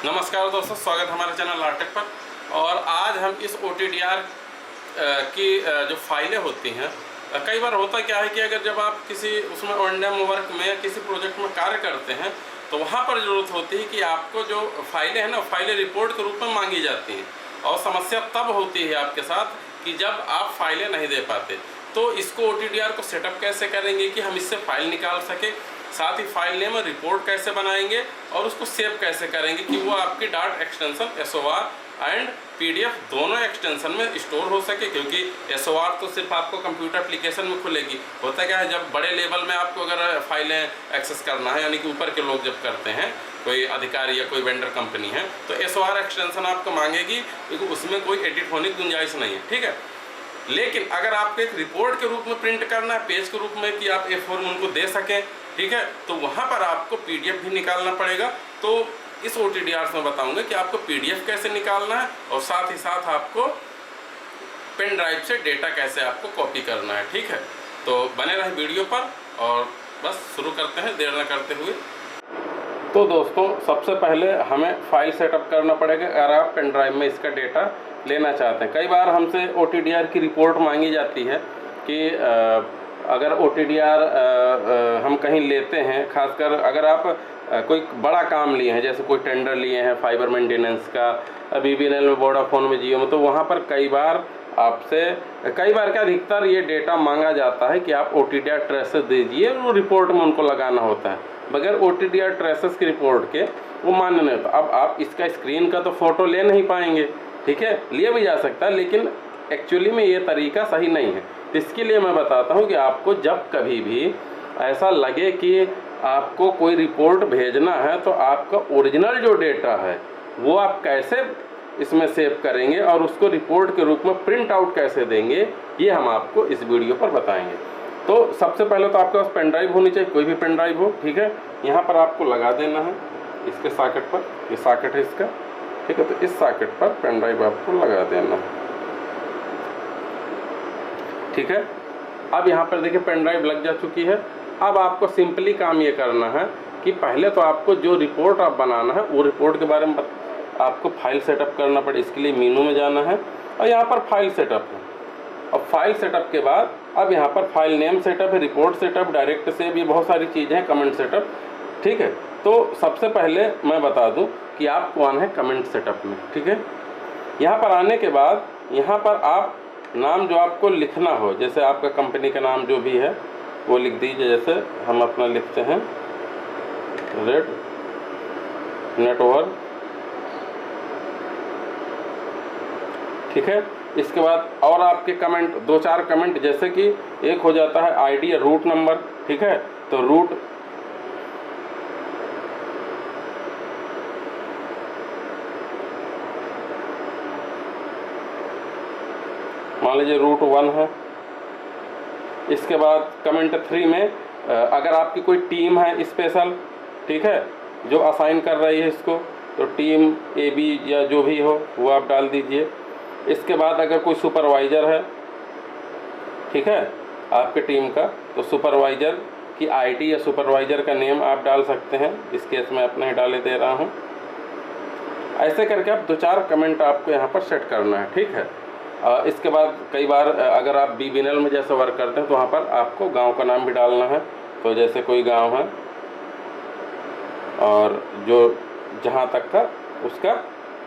नमस्कार दोस्तों, स्वागत है हमारे चैनल लाटेक पर। और आज हम इस OTDR की जो फाइलें होती हैं, कई बार होता क्या है कि अगर जब आप किसी उसमें ऑनलाइन वर्क में या किसी प्रोजेक्ट में कार्य करते हैं तो वहाँ पर ज़रूरत होती है कि आपको जो फाइलें हैं ना, फाइलें रिपोर्ट के रूप में मांगी जाती हैं। और समस्या तब होती है आपके साथ कि जब आप फाइलें नहीं दे पाते। तो इसको OTDR को सेटअप कैसे करेंगे कि हम इससे फाइल निकाल सकें, साथ ही फाइल नेम रिपोर्ट कैसे बनाएंगे और उसको सेव कैसे करेंगे कि वो आपकी dot extension SOR and PDF दोनों एक्सटेंशन में स्टोर हो सके। क्योंकि SOR तो सिर्फ आपको कंप्यूटर एप्लीकेशन में खुलेगी। होता क्या है, जब बड़े लेवल में आपको अगर फाइलें एक्सेस करना है, यानी कि ऊपर के लोग जब करते हैं, कोई अधिकारी या कोई वेंडर कंपनी है, तो SOR एक्सटेंशन आपको मांगेगी क्योंकि उसमें कोई एडिट होने की गुंजाइश नहीं है। ठीक है, लेकिन अगर आपको एक रिपोर्ट के रूप में प्रिंट करना है, पेज के रूप में कि आप A4 में उनको दे सकें, ठीक है, तो वहाँ पर आपको PDF भी निकालना पड़ेगा। तो इस OTDR में बताऊंगा कि आपको PDF कैसे निकालना है और साथ ही साथ आपको पेन ड्राइव से डेटा कैसे आपको कॉपी करना है। ठीक है, तो बने रहे वीडियो पर और बस शुरू करते हैं देर न करते हुए। तो दोस्तों, सबसे पहले हमें फाइल सेटअप करना पड़ेगा अगर आप पेन ड्राइव में इसका डेटा लेना चाहते हैं। कई बार हमसे OTDR की रिपोर्ट मांगी जाती है कि अगर OTDR हम कहीं लेते हैं, खासकर अगर आप कोई बड़ा काम लिए हैं, जैसे कोई टेंडर लिए हैं फाइबर मेंटेनेंस का, BBNL में, वोडाफोन में, जियो में, तो वहाँ पर कई बार क्या अधिकतर ये डेटा मांगा जाता है कि आप OTDR ट्रेसेस दीजिए, वो रिपोर्ट में उनको लगाना होता है। बगैर OTDR ट्रेसेस की रिपोर्ट के वो मान्य नहीं होता। अब आप इसका स्क्रीन का तो फ़ोटो ले नहीं पाएंगे, ठीक है, लिया भी जा सकता है, लेकिन एक्चुअली में ये तरीका सही नहीं है। तो इसके लिए मैं बताता हूँ कि आपको जब कभी भी ऐसा लगे कि आपको कोई रिपोर्ट भेजना है, तो आपका ओरिजिनल जो डेटा है वो आप कैसे इसमें सेव करेंगे और उसको रिपोर्ट के रूप में प्रिंट आउट कैसे देंगे, ये हम आपको इस वीडियो पर बताएंगे। तो सबसे पहले तो आपके पास पेन ड्राइव होनी चाहिए, कोई भी पेन ड्राइव हो, ठीक है। यहाँ पर आपको लगा देना है इसके सॉकेट पर, ये सॉकेट है इसका, ठीक है। तो इस सॉकेट पर पेन ड्राइव आपको लगा देना है, ठीक है। अब यहाँ पर देखिए पेन ड्राइव लग जा चुकी है। अब आपको सिंपली काम ये करना है कि पहले तो आपको जो रिपोर्ट आप बनाना है वो रिपोर्ट के बारे में आपको फाइल सेटअप करना पड़े। इसके लिए मेनू में जाना है और यहाँ पर फाइल सेटअप है। अब फाइल सेटअप के बाद अब यहाँ पर फाइल नेम सेटअप है, रिपोर्ट सेटअप, डायरेक्ट सेव, ये बहुत सारी चीज़ें हैं, कमेंट सेटअप, ठीक है। तो सबसे पहले मैं बता दूँ कि आपको आना है कमेंट सेटअप में, ठीक है। यहाँ पर आने के बाद यहाँ पर आप नाम जो आपको लिखना हो, जैसे आपका कंपनी का नाम जो भी है वो लिख दीजिए। जैसे हम अपना लिखते हैं रेड नेटवर्क, ठीक है। इसके बाद और आपके कमेंट, 2-4 कमेंट, जैसे कि एक हो जाता है ID या रूट नंबर, ठीक है। तो रूट मान लीजिए रूट 1 है। इसके बाद कमेंट 3 में अगर आपकी कोई टीम है स्पेशल, ठीक है, जो असाइन कर रही है इसको, तो टीम AB या जो भी हो वो आप डाल दीजिए। इसके बाद अगर कोई सुपरवाइज़र है, ठीक है, आपके टीम का, तो सुपरवाइज़र की ID या सुपरवाइज़र का नेम आप डाल सकते हैं। इस केस में अपने ही डाले दे रहा हूँ। ऐसे करके आप 2-4 कमेंट आपको यहाँ पर सेट करना है, ठीक है। इसके बाद कई बार अगर आप BBNL में जैसे वर्क करते हैं तो वहाँ पर आपको गांव का नाम भी डालना है। तो जैसे कोई गांव है और जो जहाँ तक का उसका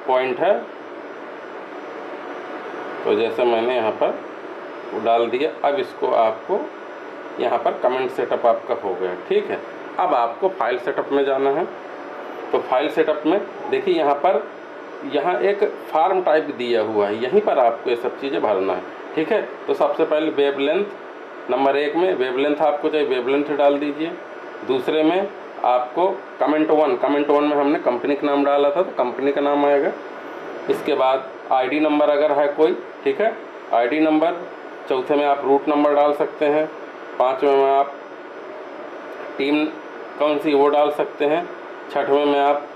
पॉइंट है, तो जैसे मैंने यहाँ पर वो डाल दिया। अब इसको आपको यहाँ पर कमेंट सेटअप आपका हो गया, ठीक है। अब आपको फाइल सेटअप में जाना है। तो फाइल सेटअप में देखिए यहाँ एक फार्म टाइप दिया हुआ है, यहीं पर आपको ये सब चीज़ें भरना है, ठीक है। तो सबसे पहले वेवलेंथ, नंबर 1 में वेवलेंथ आपको चाहिए, वेवलेंथ डाल दीजिए। दूसरे में आपको कमेंट 1 में हमने कंपनी का नाम डाला था तो कंपनी का नाम आएगा। इसके बाद ID नंबर अगर है कोई, ठीक है, ID नंबर। चौथे में आप रूट नंबर डाल सकते हैं। 5वें में आप टीम कौन सी वो डाल सकते हैं। 6वें में आप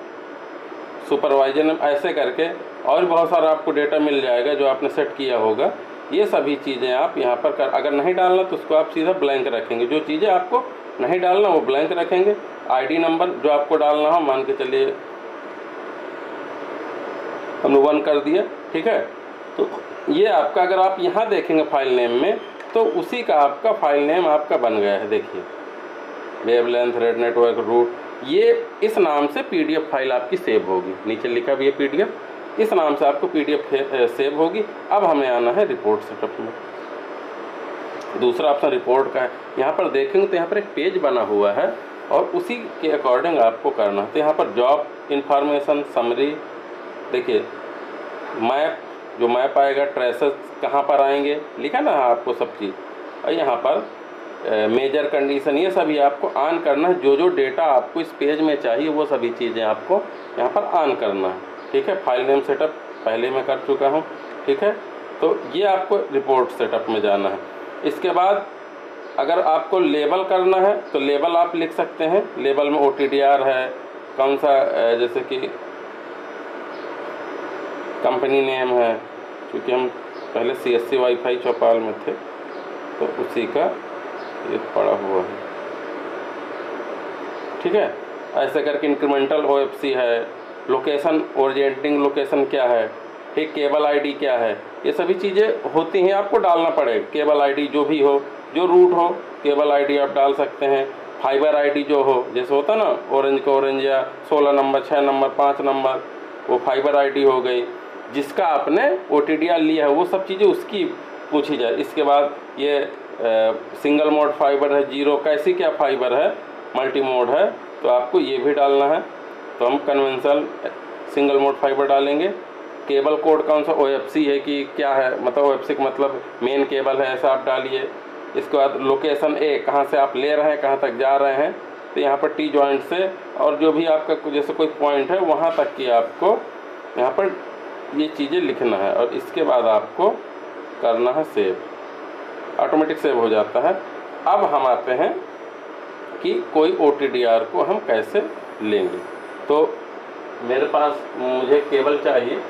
सुपरवाइजर ने, ऐसे करके और बहुत सारा आपको डेटा मिल जाएगा जो आपने सेट किया होगा। ये सभी चीज़ें आप यहाँ पर अगर नहीं डालना तो उसको आप सीधा ब्लैंक रखेंगे। जो चीज़ें आपको नहीं डालना वो ब्लैंक रखेंगे। ID नंबर जो आपको डालना हो, मान के चलिए अनुवन कर दिया। ठीक है, तो ये आपका अगर आप यहाँ देखेंगे फाइल नेम में, तो उसी का आपका फाइल नेम आपका बन गया है। देखिए, वेवलेंथ, रेड नेटवर्क, रूट, ये इस नाम से PDF फाइल आपकी सेव होगी। नीचे लिखा भी है PDF, इस नाम से आपको PDF सेव होगी। अब हमें आना है रिपोर्ट सेटअप में। दूसरा ऑप्शन रिपोर्ट का है। यहाँ पर देखेंगे तो यहाँ पर एक पेज बना हुआ है और उसी के अकॉर्डिंग आपको करना है। तो यहाँ पर जॉब इंफॉर्मेशन समरी, देखिए मैप, जो मैप आएगा, ट्रेसेस कहाँ पर आएंगे, लिखा ना आपको सब चीज़। और यहाँ पर मेजर कंडीशन, ये सभी आपको ऑन करना है। जो जो डेटा आपको इस पेज में चाहिए वो सभी चीज़ें आपको यहाँ पर ऑन करना है। ठीक है, फाइल नेम सेटअप पहले मैं कर चुका हूँ। ठीक है, तो ये आपको रिपोर्ट सेटअप में जाना है। इसके बाद अगर आपको लेबल करना है तो लेबल आप लिख सकते हैं। लेबल में OTDR है, कौन सा, जैसे कि कंपनी नेम है, क्योंकि हम पहले CSC वाईफाई चौपाल में थे तो उसी का ये पड़ा हुआ है। ठीक है, ऐसे करके इंक्रीमेंटल OFC है, लोकेशन ओरिएंटिंग लोकेशन क्या है, ठीक, केबल ID क्या है, ये सभी चीज़ें होती हैं, आपको डालना पड़ेगा। केबल ID जो भी हो, जो रूट हो, केबल ID आप डाल सकते हैं। फाइबर ID जो हो, जैसे होता ना ऑरेंज का ऑरेंज, या 16 नंबर, 6 नंबर, 5 नंबर, वो फाइबर ID हो गई। जिसका आपने OTDR लिया है वो सब चीज़ें उसकी पूछी जाए। इसके बाद ये सिंगल मोड फाइबर है, जीरो, कैसी क्या फाइबर है, मल्टी मोड है, तो आपको ये भी डालना है। तो हम कन्वेंशनल सिंगल मोड फाइबर डालेंगे। केबल कोड कौन सा, OFC है कि क्या है, मतलब OFC का मतलब मेन केबल है, ऐसा आप डालिए। इसके बाद लोकेशन A, कहाँ से आप ले रहे हैं, कहाँ तक जा रहे हैं, तो यहाँ पर T जॉइंट से, और जो भी आपका जैसे कोई पॉइंट है वहाँ तक की आपको यहाँ पर ये चीज़ें लिखना है। और इसके बाद आपको करना है सेव, ऑटोमेटिक सेव हो जाता है। अब हम आते हैं कि कोई OTDR को हम कैसे लेंगे। तो मेरे पास मुझे केबल चाहिए,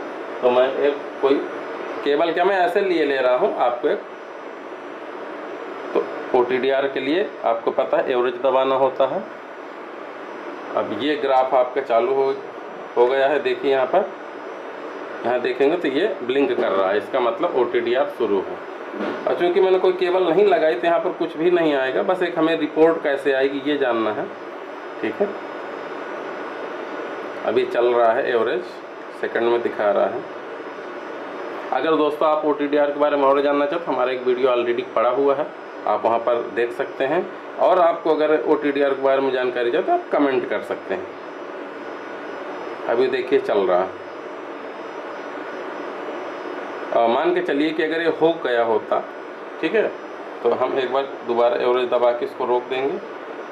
तो मैं एक कोई केबल, क्या मैं ऐसे लिए ले रहा हूँ आपको एक, तो OTDR के लिए आपको पता है एवरेज दबाना होता है। अब ये ग्राफ आपका चालू हो गया है। देखिए यहाँ पर, यहाँ देखेंगे तो ये ब्लिंक कर रहा है, इसका मतलब OTDR शुरू है। और चूँकि मैंने कोई केबल नहीं लगाई तो यहाँ पर कुछ भी नहीं आएगा, बस एक हमें रिपोर्ट कैसे आएगी ये जानना है। ठीक है, अभी चल रहा है, एवरेज सेकंड में दिखा रहा है। अगर दोस्तों आप OTDR के बारे में और जानना चाहो तो हमारा एक वीडियो ऑलरेडी पड़ा हुआ है, आप वहाँ पर देख सकते हैं। और आपको अगर OTDR के बारे में जानकारी चाहिए तो आप कमेंट कर सकते हैं। अभी देखिए चल रहा है। मान के चलिए कि अगर ये हो गया होता, ठीक है, तो हम एक बार दोबारा एवरेज दबा के इसको रोक देंगे।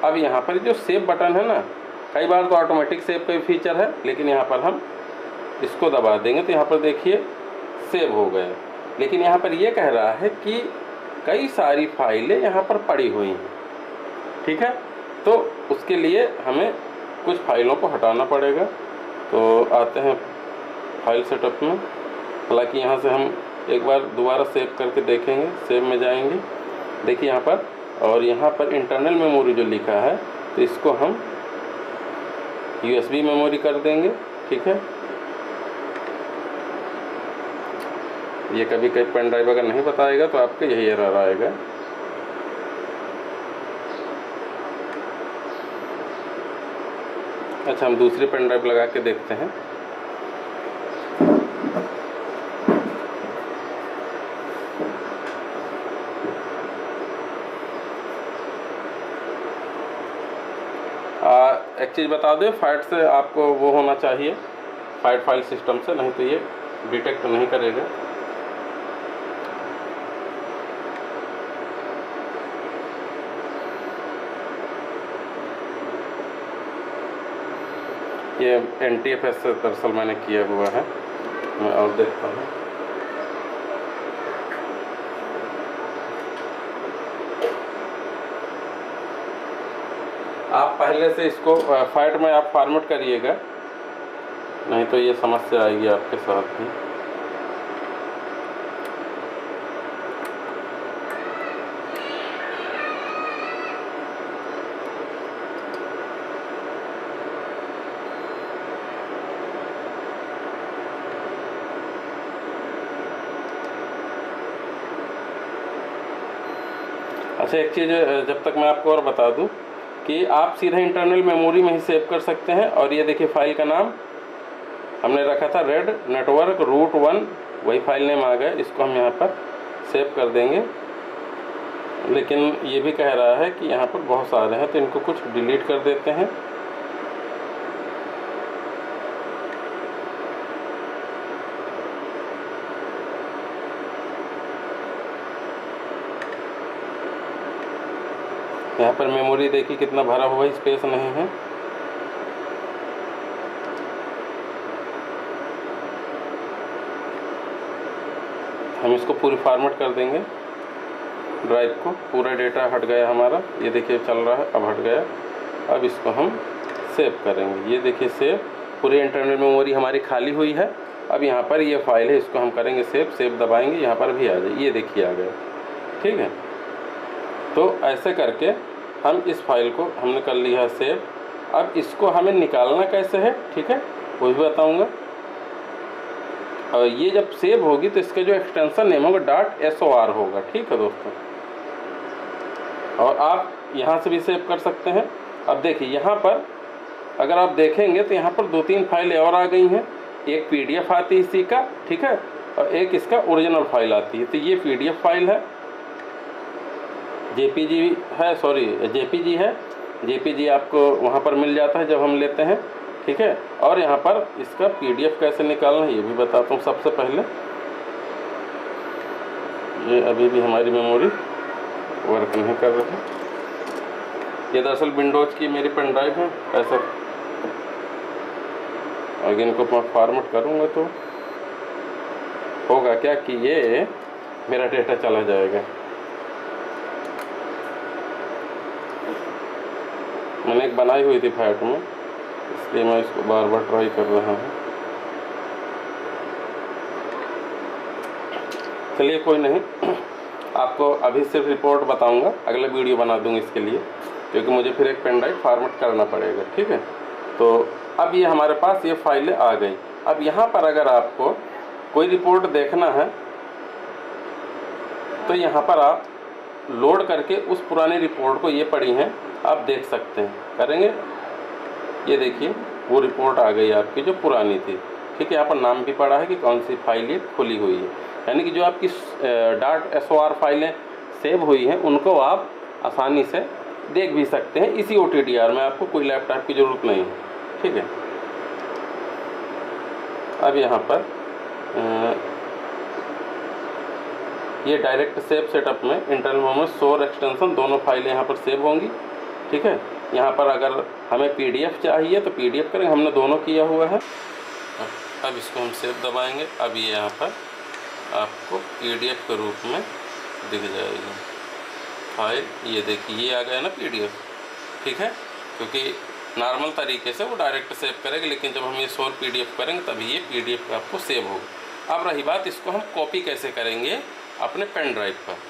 अब यहाँ पर जो सेव बटन है ना, कई बार तो ऑटोमेटिक सेव का फीचर है, लेकिन यहाँ पर हम इसको दबा देंगे तो यहाँ पर देखिए सेव हो गया। लेकिन यहाँ पर ये कह रहा है कि कई सारी फाइलें यहाँ पर पड़ी हुई हैं। ठीक है, तो उसके लिए हमें कुछ फाइलों को हटाना पड़ेगा। तो आते हैं फाइल सेटअप में। हालांकि यहाँ से हम एक बार दोबारा सेव करके देखेंगे, सेव में जाएंगे, देखिए यहाँ पर, और यहाँ पर इंटरनल मेमोरी जो लिखा है तो इसको हम USB मेमोरी कर देंगे। ठीक है, ये कभी कभी पेन ड्राइव अगर नहीं बताएगा तो आपका यही एरर आएगा। अच्छा, हम दूसरी पेन ड्राइव लगा के देखते हैं। एक चीज़ बता दें, फाइट से आपको वो होना चाहिए, फाइट फाइल सिस्टम से, नहीं तो ये डिटेक्ट नहीं करेगा। ये NTFS से दरअसल मैंने किया हुआ है। मैं और देखता हूँ। आप पहले से इसको फाइट में आप फॉर्मेट करिएगा, नहीं तो ये समस्या आएगी आपके साथ भी। अच्छा, एक चीज़ जब तक मैं आपको और बता दूं कि आप सीधा इंटरनल मेमोरी में ही सेव कर सकते हैं। और ये देखिए फाइल का नाम हमने रखा था रेड नेटवर्क रूट 1, वही फाइल नेम आ गया। इसको हम यहाँ पर सेव कर देंगे। लेकिन ये भी कह रहा है कि यहाँ पर बहुत सारे हैं, तो इनको कुछ डिलीट कर देते हैं। यहाँ पर मेमोरी देखिए कितना भरा हुआ है, स्पेस नहीं है। हम इसको पूरी फॉर्मेट कर देंगे ड्राइव को। पूरा डेटा हट गया हमारा, ये देखिए चल रहा है, अब हट गया। अब इसको हम सेव करेंगे। ये देखिए सेव, पूरी इंटरनल मेमोरी हमारी खाली हुई है। अब यहाँ पर ये फाइल है, इसको हम करेंगे सेव। सेव दबाएंगे, यहाँ पर भी आ जाए, ये देखिए आ गया। ठीक है, तो ऐसे करके हम इस फाइल को हमने कर लिया सेव। अब इसको हमें निकालना कैसे है, ठीक है, वो भी बताऊँगा। और ये जब सेव होगी तो इसका जो एक्सटेंशन नेम होगा .sor होगा। ठीक है दोस्तों, और आप यहाँ से भी सेव कर सकते हैं। अब देखिए यहाँ पर अगर आप देखेंगे तो यहाँ पर 2-3 फाइलें और आ गई हैं। एक PDF आती है इसी का, ठीक है, और एक इसका ओरिजिनल फाइल आती है। तो ये PDF फाइल है, JPG है, सॉरी JPG है। JPG आपको वहाँ पर मिल जाता है जब हम लेते हैं। ठीक है, और यहाँ पर इसका PDF कैसे निकालना है ये भी बताता हूँ। सबसे पहले ये अभी भी हमारी मेमोरी वर्क नहीं कर रही है। ये दरअसल विंडोज़ की मेरी पेन ड्राइव है। ऐसा अगर इनको मैं फॉर्मेट करूँगा तो होगा क्या कि ये मेरा डेटा चला जाएगा। मैंने एक बनाई हुई थी फैट में, इसलिए मैं इसको बार बार ट्राई कर रहा हूँ। चलिए कोई नहीं, आपको अभी सिर्फ रिपोर्ट बताऊंगा, अगला वीडियो बना दूंगा इसके लिए, क्योंकि मुझे फिर एक पेन ड्राइव फॉर्मेट करना पड़ेगा। ठीक है, तो अब ये हमारे पास ये फाइलें आ गई। अब यहाँ पर अगर आपको कोई रिपोर्ट देखना है तो यहाँ पर आप लोड करके उस पुरानी रिपोर्ट को, ये पड़ी हैं, आप देख सकते हैं। करेंगे, ये देखिए वो रिपोर्ट आ गई आपकी जो पुरानी थी। ठीक है, यहाँ पर नाम भी पड़ा है कि कौन सी फाइल ये खुली हुई है। यानी कि जो आपकी .sor फाइलें सेव हुई हैं उनको आप आसानी से देख भी सकते हैं इसी OTDR में। आपको कोई लैपटॉप की ज़रूरत नहीं है। ठीक है, अब यहाँ पर ये डायरेक्ट सेव सेटअप में इंटरनल मेमोरी सोर एक्सटेंशन दोनों फाइलें यहाँ पर सेव होंगी। ठीक है, यहाँ पर अगर हमें PDF चाहिए तो PDF करेंगे, हमने दोनों किया हुआ है। अब इसको हम सेव दबाएंगे। अब ये यहाँ पर आपको PDF के रूप में दिख जाएगी फाइल। ये देखिए ये आ गया ना PDF। ठीक है, क्योंकि नॉर्मल तरीके से वो डायरेक्ट सेव करेगा, लेकिन जब हम ये सोर PDF करेंगे तभी ये PDF आपको सेव होगा। अब रही बात, इसको हम कॉपी कैसे करेंगे अपने पेन ड्राइव पर।